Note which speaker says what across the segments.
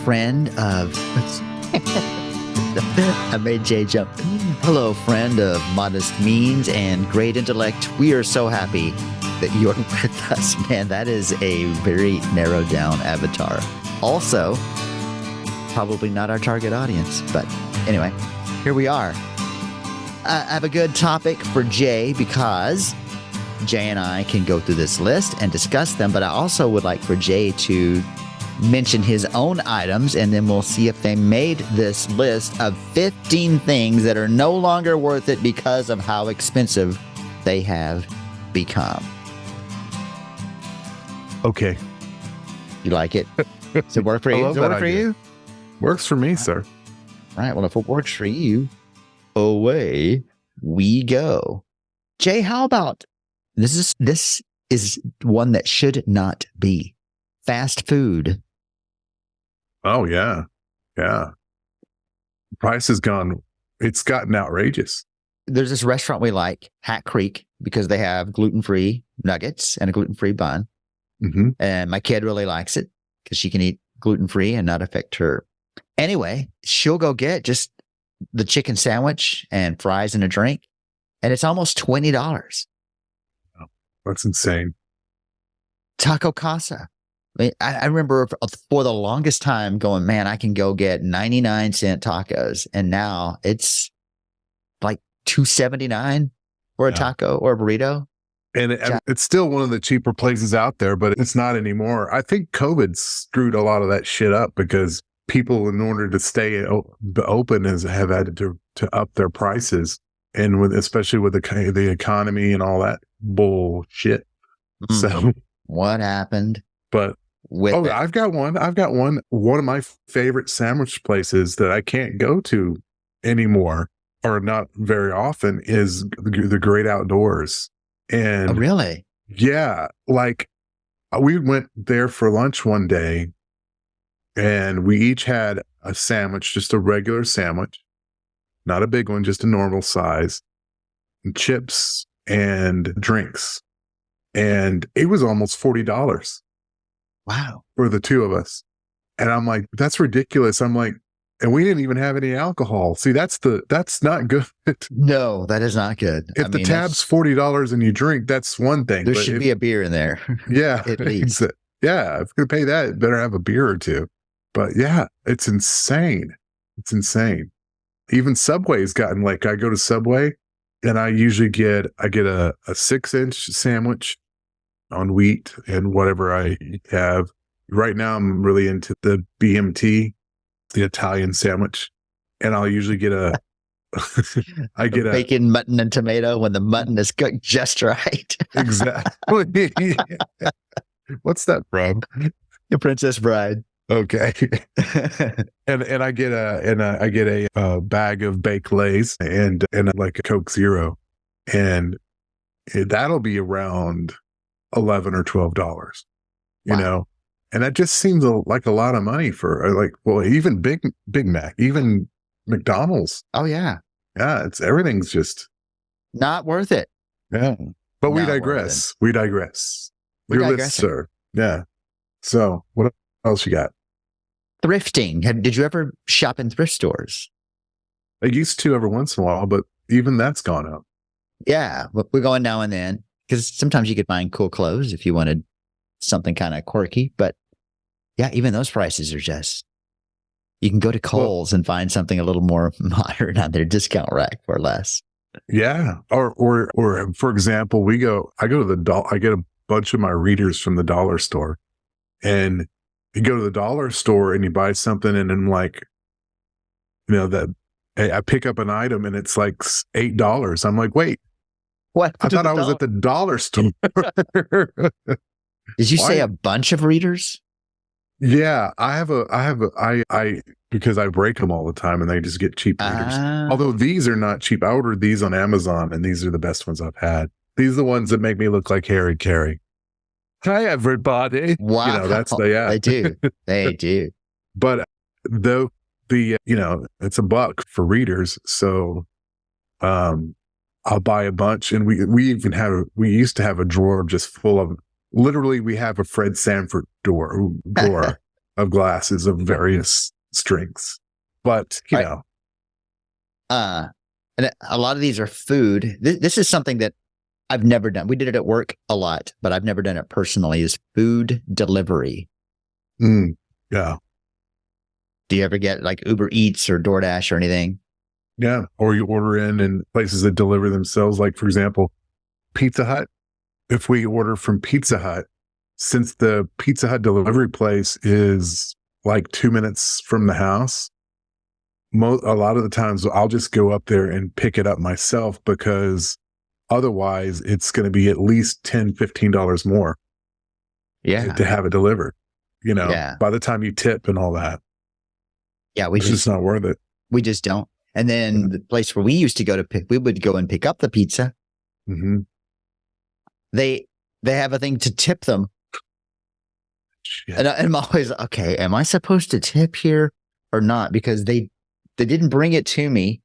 Speaker 1: friend of... I made Jay jump. Hello, friend of modest means and great intellect. We are so happy that you're with us. Man, that is a very narrowed down avatar. Also, probably not our target audience, but anyway, here we are. I have a good topic for Jay because Jay and I can go through this list and discuss them, but I also would like for Jay to mention his own items, and then we'll see if they made this list of 15 things that are no longer worth it because of how expensive they have become.
Speaker 2: Okay.
Speaker 1: You like it? Does it work for you? Does it work for you?
Speaker 2: Works for me, sir.
Speaker 1: All right. Well, if it works for you, away we go. Jay, how about this is one that should not be. Fast food.
Speaker 2: Oh, yeah. Yeah. Price has gone, it's gotten outrageous.
Speaker 1: There's this restaurant we like, Hat Creek, because they have gluten-free nuggets and a gluten-free bun.
Speaker 2: Mm-hmm.
Speaker 1: And my kid really likes it because she can eat gluten-free and not affect her. Anyway, she'll go get just the chicken sandwich and fries and a drink, and it's almost $20.
Speaker 2: Oh, that's insane.
Speaker 1: Taco Casa. I remember for the longest time going, man, I can go get 99-cent tacos. And now it's like $2.79 for a taco or a burrito.
Speaker 2: And it's still one of the cheaper places out there, but it's not anymore. I think COVID screwed a lot of that shit up because people, in order to stay open, have had to up their prices. And especially with the economy and all that bullshit. So
Speaker 1: what happened?
Speaker 2: But I've got one. One of my favorite sandwich places that I can't go to anymore, or not very often, is the Great Outdoors. And
Speaker 1: really?
Speaker 2: Yeah, like we went there for lunch one day, and we each had a sandwich, just a regular sandwich, not a big one, just a normal size, and chips and drinks, and it was almost $40.
Speaker 1: Wow.
Speaker 2: For the two of us. And I'm like, that's ridiculous. I'm like, and we didn't even have any alcohol. See, that's not good.
Speaker 1: No, that is not good.
Speaker 2: If the tab's $40 and you drink, that's one thing.
Speaker 1: There should be a beer in there.
Speaker 2: Yeah.
Speaker 1: At least.
Speaker 2: Yeah. If you're going to pay that, you better have a beer or two. But yeah, it's insane. It's insane. Even Subway's gotten, like, I go to Subway and I usually get a 6-inch sandwich on wheat and whatever I have. Right now, I'm really into the BMT, the Italian sandwich, and I'll usually get a
Speaker 1: bacon, mutton, and tomato when the mutton is cooked just right.
Speaker 2: Exactly. What's that from?
Speaker 1: The Princess Bride.
Speaker 2: Okay. and I get a bag of baked lays and like a Coke Zero, and that'll be around $11 or $12, you know, and that just seems like a lot of money for even Big Mac, even McDonald's.
Speaker 1: Oh yeah,
Speaker 2: everything's just
Speaker 1: not worth it.
Speaker 2: Yeah, but we digress. We digress. Your list, sir. Yeah. So what else you got?
Speaker 1: Thrifting. Did you ever shop in thrift stores?
Speaker 2: I used to every once in a while, but even that's gone up.
Speaker 1: Yeah, but we're going now and then. Because sometimes you could find cool clothes if you wanted something kind of quirky. But yeah, even those prices are just, you can go to Kohl's and find something a little more modern on their discount rack for less.
Speaker 2: Yeah. Or for example, I go to I get a bunch of my readers from the dollar store, and you go to the dollar store and you buy something, and then, like, you know, that I pick up an item and it's like $8. I'm like, wait.
Speaker 1: What?
Speaker 2: I thought I was at the dollar store.
Speaker 1: Did you say a bunch of readers?
Speaker 2: Yeah, I because I break them all the time and they just get cheap readers. Although these are not cheap. I ordered these on Amazon and these are the best ones I've had. These are the ones that make me look like Harry Carey. Hi, everybody.
Speaker 1: Wow.
Speaker 2: You know, that's
Speaker 1: They do. They do.
Speaker 2: But though it's $1 for readers. So, I'll buy a bunch, and we used to have a drawer just full of, literally we have a Fred Sanford drawer of glasses of various strengths. But, you know.
Speaker 1: And a lot of these are food. This is something that I've never done. We did it at work a lot, but I've never done it personally, is food delivery.
Speaker 2: Yeah.
Speaker 1: Do you ever get like Uber Eats or DoorDash or anything?
Speaker 2: Yeah. Or you order in places that deliver themselves. Like, for example, Pizza Hut. If we order from Pizza Hut, since the Pizza Hut delivery place is like 2 minutes from the house, a lot of the times I'll just go up there and pick it up myself, because otherwise it's going to be at least $10, $15 more to have it delivered, by the time you tip and all that.
Speaker 1: Yeah.
Speaker 2: It's just not worth it.
Speaker 1: We just don't. And then the place where we used to go we would go and pick up the pizza.
Speaker 2: Mm-hmm.
Speaker 1: They have a thing to tip them. And I'm always, okay, am I supposed to tip here or not? Because they didn't bring it to me.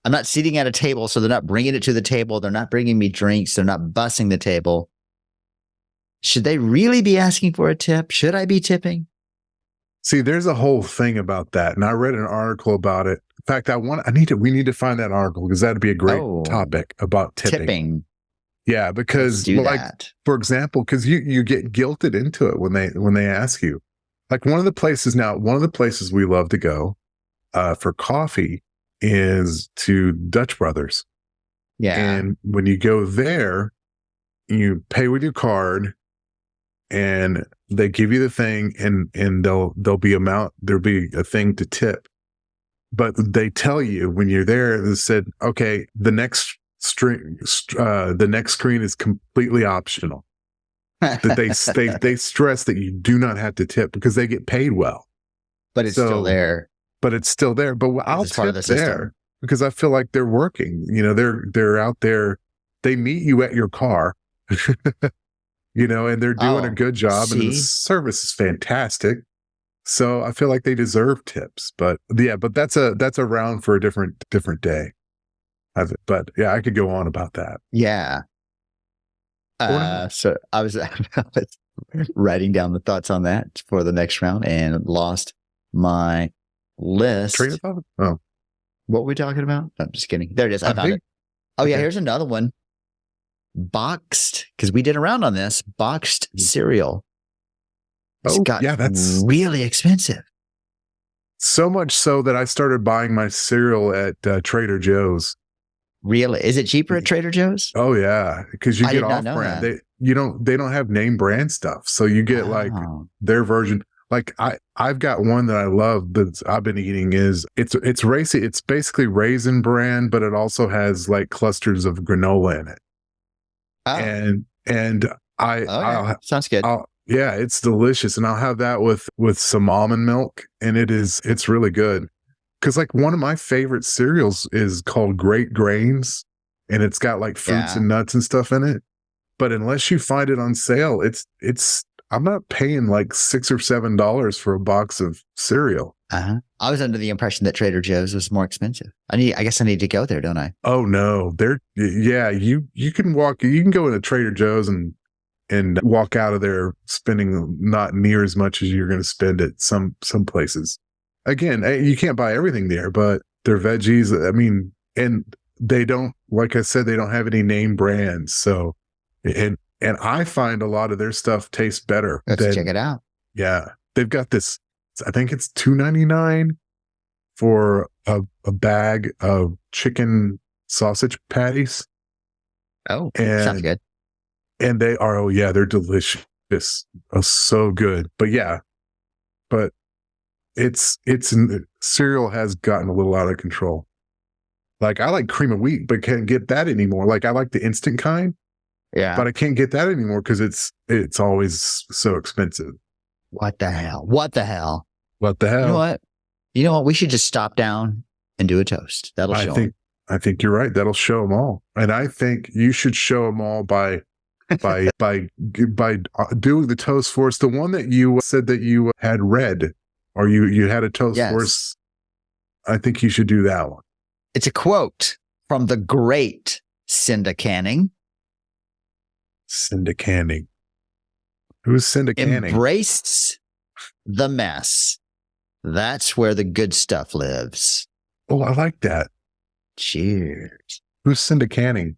Speaker 1: I'm not sitting at a table, so they're not bringing it to the table. They're not bringing me drinks. They're not bussing the table. Should they really be asking for a tip? Should I be tipping?
Speaker 2: See, there's a whole thing about that. And I read an article about it. In fact, we need to find that article, because that'd be a great topic about tipping. Yeah, because for example, because you get guilted into it when they ask you. Like one of the places we love to go for coffee is to Dutch Brothers.
Speaker 1: Yeah.
Speaker 2: And when you go there, you pay with your card and they give you the thing, and there'll be a thing to tip. But they tell you when you're there, they said, okay, the next screen is completely optional. That they stress that you do not have to tip, because they get paid well.
Speaker 1: But it's still there.
Speaker 2: But I'll tip there because I feel like they're working. They're out there. They meet you at your car, and they're doing a good job, and the service is fantastic. So I feel like they deserve tips. But that's a round for a different day. But yeah, I could go on about that.
Speaker 1: Yeah. So I was writing down the thoughts on that for the next round and lost my list.
Speaker 2: Oh,
Speaker 1: what were we talking about? I'm just kidding. There it is. I found it. Oh yeah, here's another one. Boxed, because we did a round on this. Boxed cereal. That's really expensive.
Speaker 2: So much so that I started buying my cereal at Trader Joe's.
Speaker 1: Really? Is it cheaper at Trader Joe's?
Speaker 2: Oh yeah, because you get off brand. They don't have name brand stuff, so you get like their version. Like I've got one that I love that I've been eating. It's racy. It's basically Raisin Bran, but it also has like clusters of granola in it. Oh. And
Speaker 1: sounds good.
Speaker 2: Yeah, it's delicious, and I'll have that with some almond milk, and it's really good. Because like one of my favorite cereals is called Great Grains, and it's got like fruits and nuts and stuff in it. But unless you find it on sale, I'm not paying like $6 or $7 for a box of cereal.
Speaker 1: I was under the impression that Trader Joe's was more expensive. I guess I need to go there, don't I?
Speaker 2: Oh no, you can go into Trader Joe's and walk out of there spending not near as much as you're going to spend at some places. Again, you can't buy everything there, but their veggies, and they don't, like I said, they don't have any name brands. So, and I find a lot of their stuff tastes better.
Speaker 1: Let's check it out.
Speaker 2: Yeah. They've got this, I think it's $2.99 for a bag of chicken sausage patties.
Speaker 1: Oh, sounds good.
Speaker 2: And they are, they're delicious. So good. But it's cereal has gotten a little out of control. Like I like cream of wheat, but can't get that anymore. Like I like the instant kind. Yeah. But I can't get that anymore because it's always so expensive.
Speaker 1: What the hell? You know what? We should just stop down and do a toast. That'll show them.
Speaker 2: I think you're right. That'll show them all. And I think you should show them all by doing the toast for us. The one that you said that you had read, or you had a toast for us. I think you should do that one.
Speaker 1: It's a quote from the great Cinda Canning.
Speaker 2: Cinda Canning. Who's Cinda Canning?
Speaker 1: the mess. That's where the good stuff lives.
Speaker 2: Oh, I like that.
Speaker 1: Cheers.
Speaker 2: Who's Cinda Canning?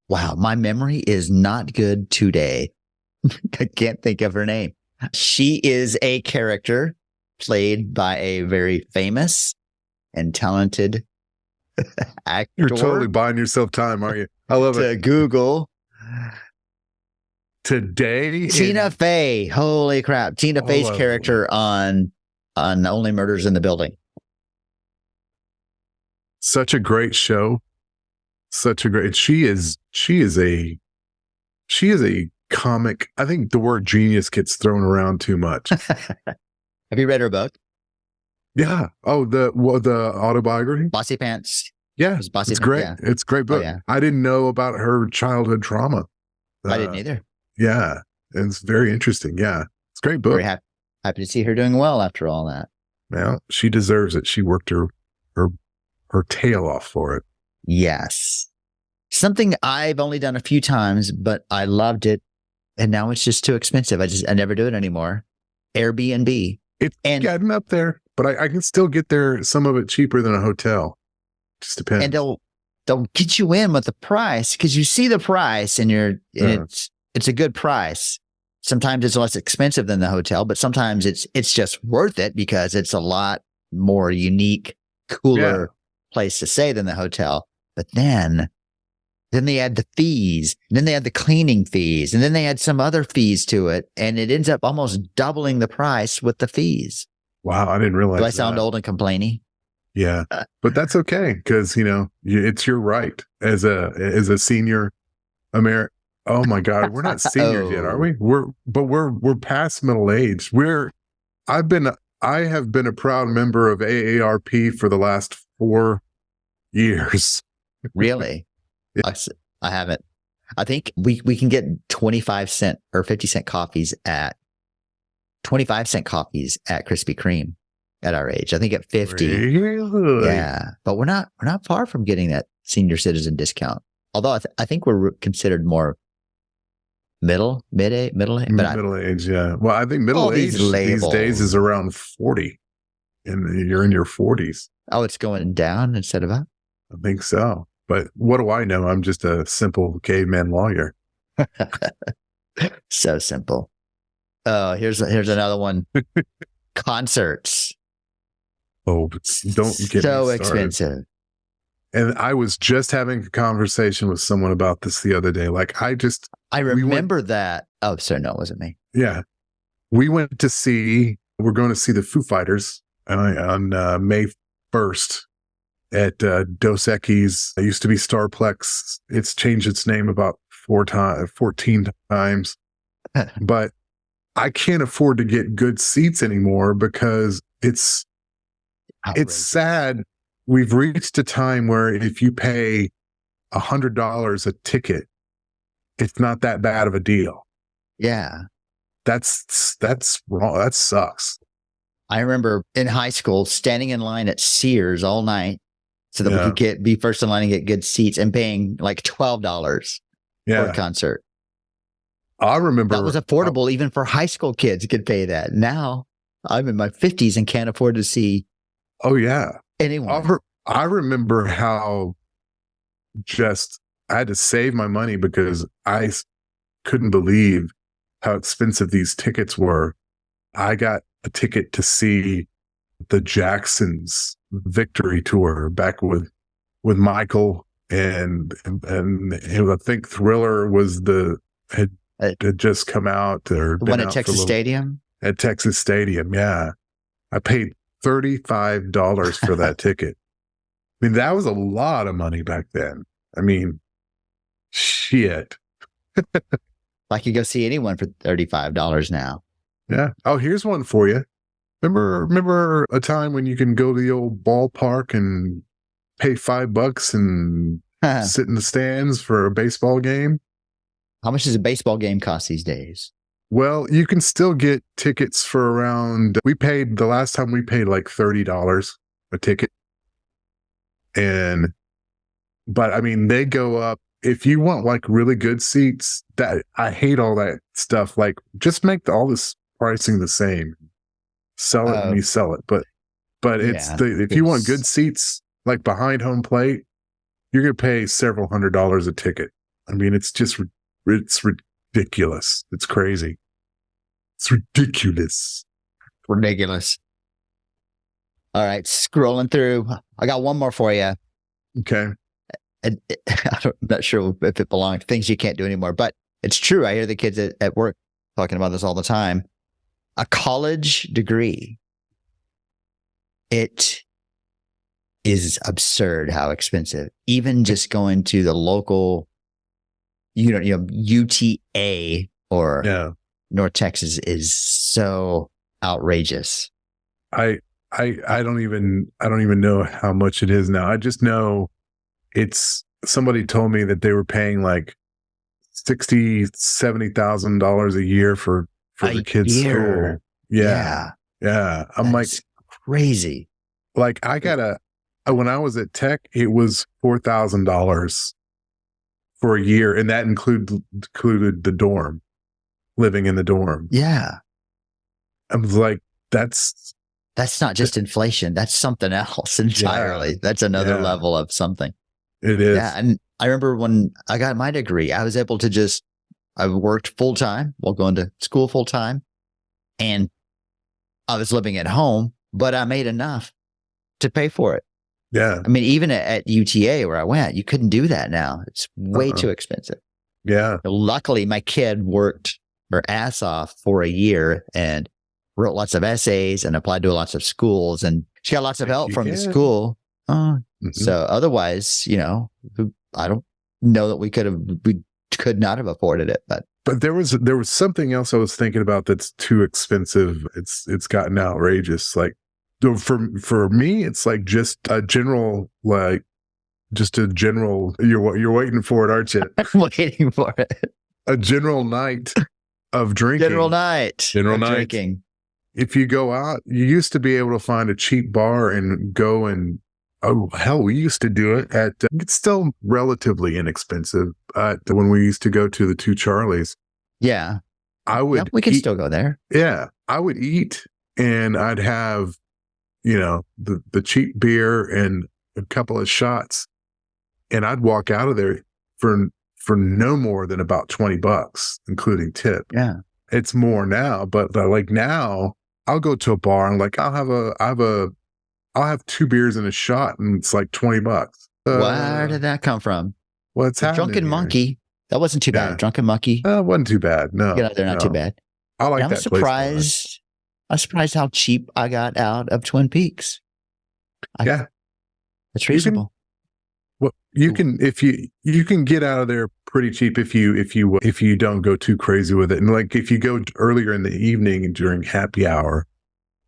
Speaker 1: Wow, my memory is not good today. I can't think of her name. She is a character played by a very famous and talented actor.
Speaker 2: You're totally buying yourself time, aren't you? I love
Speaker 1: to
Speaker 2: it.
Speaker 1: Google.
Speaker 2: Today,
Speaker 1: Tina Fey. Holy crap. Tina Fey's character on Only Murders in the Building.
Speaker 2: Such a great show. Such a great. She is a comic. I think the word genius gets thrown around too much.
Speaker 1: Have you read her book?
Speaker 2: Yeah. Oh, the autobiography.
Speaker 1: Bossy Pants.
Speaker 2: Yeah,
Speaker 1: It's Bossy
Speaker 2: it's
Speaker 1: Pants,
Speaker 2: great.
Speaker 1: yeah.
Speaker 2: It's a great book.
Speaker 1: yeah.
Speaker 2: I didn't know about her childhood trauma.
Speaker 1: I didn't either.
Speaker 2: Yeah, it's very interesting. Yeah, it's a great book.
Speaker 1: Very happy to see her doing well after all that.
Speaker 2: Well, she deserves it. She worked her tail off for it.
Speaker 1: Yes. Something I've only done a few times, but I loved it. And now it's just too expensive. I never do it anymore. Airbnb.
Speaker 2: It's gotten up there, but I can still get there, some of it cheaper than a hotel. Just depends.
Speaker 1: And they'll get you in with the price because you see the price and it's a good price. Sometimes it's less expensive than the hotel, but sometimes it's just worth it because it's a lot more unique, cooler place to stay than the hotel. But then they add the fees, and then they add the cleaning fees, and then they add some other fees to it, and it ends up almost doubling the price with the fees.
Speaker 2: Wow, I didn't realize.
Speaker 1: Do I sound old and complaining?
Speaker 2: Yeah, but that's okay because it's your right as a senior American. Oh my God, we're not seniors yet, are we? We're past middle age. I have been a proud member of AARP for the last 4 years.
Speaker 1: Really?
Speaker 2: Yeah.
Speaker 1: I haven't. I think we can get 25-cent or 50-cent coffees at 25-cent coffees at Krispy Kreme at our age. I think at 50.
Speaker 2: Really?
Speaker 1: Yeah, but we're not far from getting that senior citizen discount. Although I think we're considered more middle age.
Speaker 2: Middle age, yeah. Well, I think middle age these days is around 40, and you're in your 40s.
Speaker 1: Oh, it's going down instead of up?
Speaker 2: I think so. But what do I know? I'm just a simple caveman lawyer.
Speaker 1: So simple. Oh, here's another one. Concerts.
Speaker 2: Oh, don't get
Speaker 1: so
Speaker 2: me
Speaker 1: expensive.
Speaker 2: And I was just having a conversation with someone about this the other day. Like
Speaker 1: I remember that. Oh, sorry, no, it wasn't me.
Speaker 2: Yeah. We're going to see the Foo Fighters on May 1st at Dos Equis. It used to be Starplex. It's changed its name about 14 times. But I can't afford to get good seats anymore because it's sad. We've reached a time where if you pay $100 a ticket, it's not that bad of a deal.
Speaker 1: Yeah.
Speaker 2: That's wrong. That sucks.
Speaker 1: I remember in high school standing in line at Sears all night so that we could be first in line and get good seats and paying like $12 for a concert.
Speaker 2: I remember
Speaker 1: that was affordable even for high school kids could pay that. Now I'm in my 50s and can't afford to see.
Speaker 2: Oh yeah.
Speaker 1: Anyone.
Speaker 2: I remember how I had to save my money because I couldn't believe how expensive these tickets were. I got a ticket to see the Jacksons Victory Tour back with Michael and I think Thriller had just come out or
Speaker 1: one at Texas Stadium.
Speaker 2: At Texas Stadium, yeah. I paid $35 for that ticket. I mean, that was a lot of money back then. I mean, shit.
Speaker 1: I could go see anyone for $35 now.
Speaker 2: Yeah. Oh, here's one for you. Remember a time when you can go to the old ballpark and pay $5 and sit in the stands for a baseball game?
Speaker 1: How much does a baseball game cost these days?
Speaker 2: Well, you can still get tickets for around, the last time we paid like $30 a ticket. But I mean, they go up. If you want like really good seats, I hate all that stuff. Like just make all this pricing the same. sell it when you sell it. But it's
Speaker 1: yeah,
Speaker 2: if you want good seats, like behind home plate, you're going to pay several $100s a ticket. I mean, it's ridiculous. It's crazy. It's ridiculous.
Speaker 1: ridiculous. All right, scrolling through. I got one more for you.
Speaker 2: Okay.
Speaker 1: I'm not sure if it belongs to things you can't do anymore, but it's true. I hear the kids at work talking about this all the time. A college degree. It is absurd how expensive. Even just going to the local, UTA or North Texas is so outrageous.
Speaker 2: I don't even know how much it is now. I just know somebody told me that they were paying like $60,000-$70,000 a year for the kids' school. Yeah. I'm like
Speaker 1: crazy.
Speaker 2: Like when I was at Tech, it was $4,000 for a year, and that included the dorm, living in the dorm.
Speaker 1: Yeah.
Speaker 2: I was like, that's
Speaker 1: not just inflation. That's something else entirely. Yeah. That's another level of something.
Speaker 2: It is.
Speaker 1: Yeah. And I remember when I got my degree, I was able to I worked full time while going to school full time, and I was living at home, but I made enough to pay for it.
Speaker 2: Yeah.
Speaker 1: I mean, even at UTA where I went, you couldn't do that now. It's way too expensive.
Speaker 2: Yeah.
Speaker 1: Luckily, my kid worked her ass off for a year and wrote lots of essays and applied to lots of schools, and she got lots of help from the school. So otherwise, I don't know that we could not have afforded it, but
Speaker 2: there was something else I was thinking about that's too expensive. It's gotten outrageous. Like for me, it's like just a general, you're waiting for it, aren't you?
Speaker 1: I'm waiting for it.
Speaker 2: A general night of drinking.
Speaker 1: General night.
Speaker 2: Drinking. If you go out, you used to be able to find a cheap bar and go and, oh, hell, we used to do it at, it's still relatively inexpensive when we used to go to the Two Charlies.
Speaker 1: Yeah. We can still go there.
Speaker 2: Yeah. I would eat and I'd have, the cheap beer and a couple of shots, and I'd walk out of there for no more than about $20, including tip.
Speaker 1: Yeah.
Speaker 2: It's more now, but like now I'll go to a bar and like I'll have 2 beers and a shot, and it's like $20.
Speaker 1: Where did that come from?
Speaker 2: What's happening?
Speaker 1: Drunken Monkey. That wasn't too bad. Drunken Monkey.
Speaker 2: It wasn't too bad. No.
Speaker 1: They're not too bad.
Speaker 2: I like that
Speaker 1: place. I was surprised how cheap I got out of Twin Peaks. It's reasonable.
Speaker 2: You can get out of there pretty cheap if you don't go too crazy with it. And like if you go earlier in the evening during happy hour,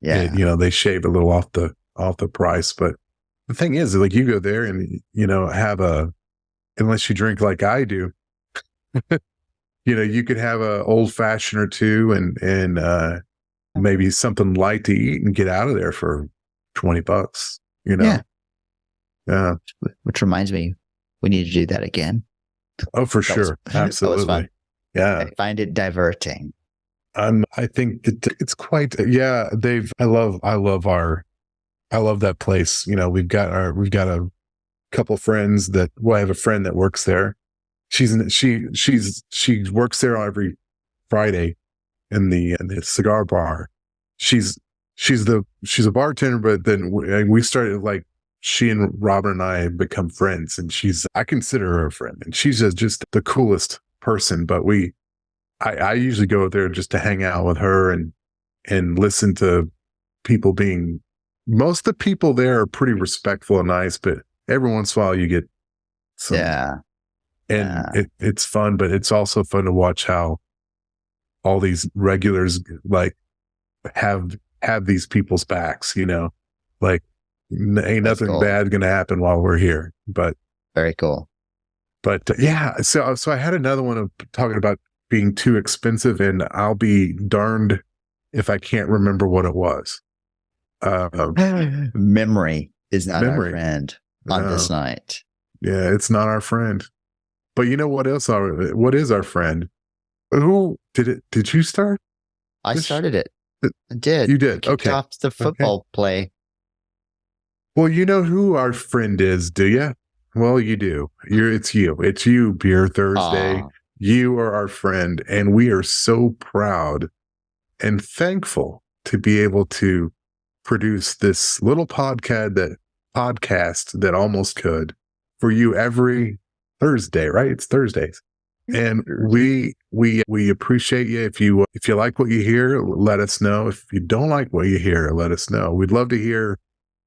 Speaker 2: they shave a little off the price. But the thing is, like, you go there and unless you drink like I do, you could have a old fashioned or two and maybe something light to eat and get out of there for $20. Yeah.
Speaker 1: Which reminds me, we need to do that again.
Speaker 2: Oh, for sure. Absolutely.
Speaker 1: That was fun.
Speaker 2: Yeah.
Speaker 1: I find it diverting.
Speaker 2: I think that it's quite, I love that place. We've got a couple friends I have a friend that works there. She works there every Friday in the cigar bar. She's a bartender, but then we started, like, she and Robin and I have become friends, and I consider her a friend, and she's just the coolest person. But I usually go there just to hang out with her and listen to people most of the people there are pretty respectful and nice, but every once in a while you get some, it's fun, but it's also fun to watch how all these regulars like have these people's backs, like ain't nothing bad going to happen while we're here, but
Speaker 1: very cool.
Speaker 2: But so I had another one of talking about being too expensive, and I'll be darned if I can't remember what it was.
Speaker 1: Memory is not our friend on this night.
Speaker 2: Yeah, it's not our friend. But you know what else? What is our friend? Who did it? Did you start?
Speaker 1: I started it. I did.
Speaker 2: You did.
Speaker 1: Kicked
Speaker 2: Okay.
Speaker 1: off the football play.
Speaker 2: Well, you know who our friend is, do you? Well, you do. It's you. It's you, Beer Thursday.
Speaker 1: Aw.
Speaker 2: You are our friend, and we are so proud and thankful to be able to produce this little podcast that almost could for you every Thursday, right? It's Thursdays. And we appreciate you. If you like what you hear, let us know. If you don't like what you hear, let us know. We'd love to hear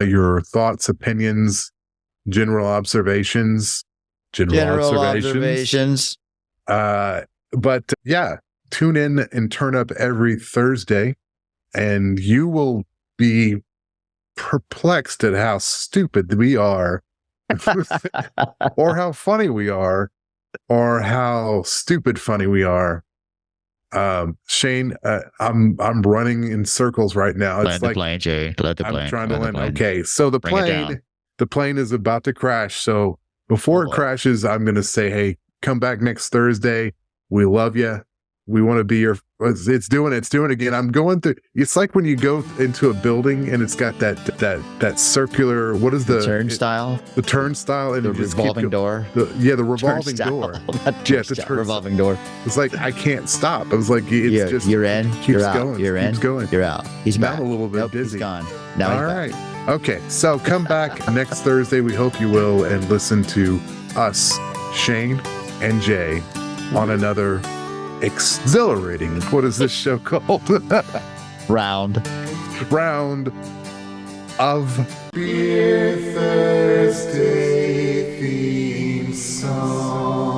Speaker 2: your thoughts, opinions, general observations. But yeah, tune in and turn up every Thursday, and you will be perplexed at how stupid we are, or how funny we are, or how stupid funny we are. Shayne, I'm running in circles right now. It's
Speaker 1: Land the plane, Jay. Let the plane.
Speaker 2: I'm trying to
Speaker 1: land
Speaker 2: land. Okay, so the plane is about to crash. So before it crashes, I'm going to say, hey, come back next Thursday. We love you. We want to be your. It's doing it again. I'm going through. It's like when you go into a building and it's got that circular. What is the
Speaker 1: turnstile?
Speaker 2: The turnstile and
Speaker 1: The revolving door.
Speaker 2: The revolving door.
Speaker 1: The revolving door.
Speaker 2: It's like I can't stop. I was like, it's just
Speaker 1: you're in.
Speaker 2: Keeps
Speaker 1: You're out.
Speaker 2: going.
Speaker 1: You're in.
Speaker 2: Keeps going.
Speaker 1: You're out. He's
Speaker 2: Now
Speaker 1: back.
Speaker 2: I'm a little bit
Speaker 1: Nope,
Speaker 2: dizzy.
Speaker 1: He's gone. Now
Speaker 2: All
Speaker 1: he's back.
Speaker 2: right. Okay. So come back next Thursday. We hope you will, and listen to us, Shayne and Jay, on another exhilarating. What is this show called?
Speaker 1: Round
Speaker 2: of Beer Thursday theme song.